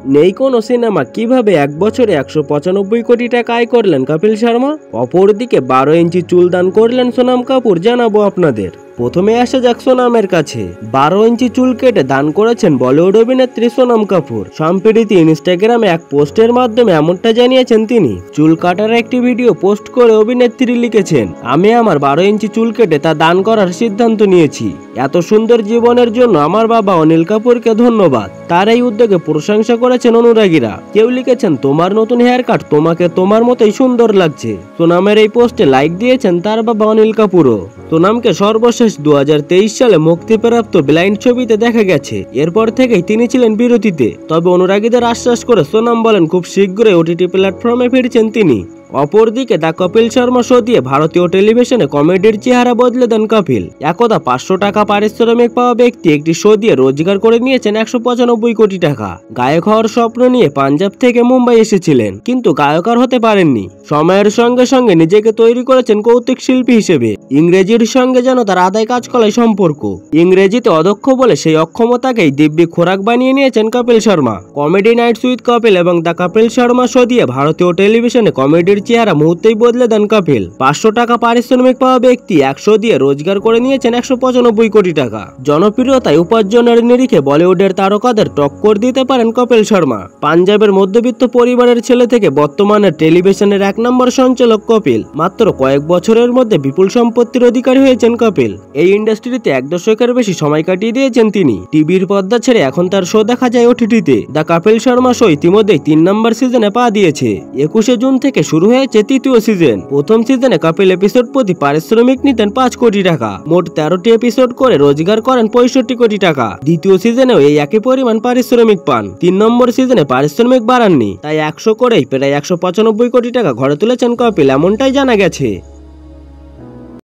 নেই কোনো সিনেমা, কিভাবে এক বছরে 195 কোটি টাকা আয় করলেন কপিল শর্মা? অপরদিকে 12 ইঞ্চি চুল দান করলেন সোনাম কাপুর, জানাবো আপনাদের। প্রথমে আসা যাক সোনামের কাছে। 12 ইঞ্চি চুল কেটে দান করেছেন বলিউড অভিনেত্রী সোনাম কাপুর। সম্প্রতি ইনস্টাগ্রামে এক পোস্টের মাধ্যমে এমনটা জানিয়েছেন তিনি। চুল কাটার একটি ভিডিও পোস্ট করে অভিনেত্রী লিখেছেন, আমি আমার 12 ইঞ্চি চুল কেটে তা দান করার সিদ্ধান্ত নিয়েছি। এত সুন্দর জীবনের জন্য আমার বাবা অনিল কাপুরকে ধন্যবাদ। তার এই উদ্যোগে প্রশংসা করেছেন অনুরাগীরা। কেউ লিখেছেন, তোমার নতুন হেয়ার কাট তোমাকে তোমার মতোই সুন্দর লাগছে। সোনামের এই পোস্টে লাইক দিয়েছেন তার বাবা অনিল কাপুরও। সোনামকে সর্বশেষ 2023 সালে মুক্তিপ্রাপ্ত ব্লাইন্ড ছবিতে দেখা গেছে। এরপর থেকেই তিনি ছিলেন বিরতিতে। তবে অনুরাগীদের আশ্বাস করে সোনাম বলেন, খুব শীঘ্রই ওটিটি প্ল্যাটফর্মে ফিরছেন তিনি। অপরদিকে দ্য কপিল শর্মা শো দিয়ে ভারতীয় টেলিভিশনে কমেডির চেহারা বদলে দেন কপিল। একদা 500 টাকা পারিশ্রমিক পাওয়া ব্যক্তি একটি শো দিয়ে রোজগার করে নিয়েছেন 195 কোটি টাকা। গায়ক হওয়ার স্বপ্ন নিয়ে পাঞ্জাব থেকে মুম্বাই এসেছিলেন, কিন্তু গায়ক আর হতে পারেননি। সময়ের সঙ্গে সঙ্গে নিজেকে তৈরি করেছেন কৌতুক শিল্পী হিসেবে। ইংরেজির সঙ্গে যেন তার আদায় কাজ করাই সম্পর্ক। ইংরেজিতে অদক্ষ বলে সেই অক্ষমতাকেই দিব্যি খোরাক বানিয়ে নিয়েছেন Kapil Sharma. Comedy Knights with Kapil এবং দ্য কপিল শর্মা শো দিয়ে ভারতীয় টেলিভিশনে কমেডির চেহারা মুহূর্তেই বদলে দেন কপিল। 500 টাকা পারিশ্রমিক পাওয়া ব্যক্তি 100 দিয়ে রোজগার করে নিয়েছেন 195 কোটি টাকা। জনপ্রিয়তায় উপার্জনের নিরিখে বলিউডের তারকাদের টক্কর দিতে পারেন কপিল শর্মা। পাঞ্জাবের মধ্যবিত্ত পরিবারের ছেলে থেকে বর্তমানে টেলিভিশনের 1 নম্বর সঞ্চালক কপিল। মাত্র কয়েক বছরের মধ্যে বিপুল সম্পত্তির অধিকারী হয়েছেন কপিল। এই ইন্ডাস্ট্রিতে 1 দশকের বেশি সময় কাটিয়ে দিয়েছেন তিনি। টিভির পর্দা ছেড়ে এখন তার শো দেখা যায় ওটিটিতে। দ্য কপিল শর্মা শো ইতিমধ্যেই 3 নম্বর সিজনে পা দিয়েছে। 21 জুন থেকে শুরু হয়েছে 3য় সিজন। প্রথম সিজনে কপিল এপিসোড প্রতি পারিশ্রমিক নিতেন 5 কোটি টাকা। মোট 13টি এপিসোড করে রোজগার করেন 65 কোটি টাকা। দ্বিতীয় সিজনেও এই একই পরিমাণ পারিশ্রমিক পান। 3 নম্বর সিজনে পারিশ্রমিক বাড়াননি, তাই 100 করেই প্রায় 195 কোটি টাকা ঘরে তুলেছেন কপিল, এমনটাই জানা গেছে।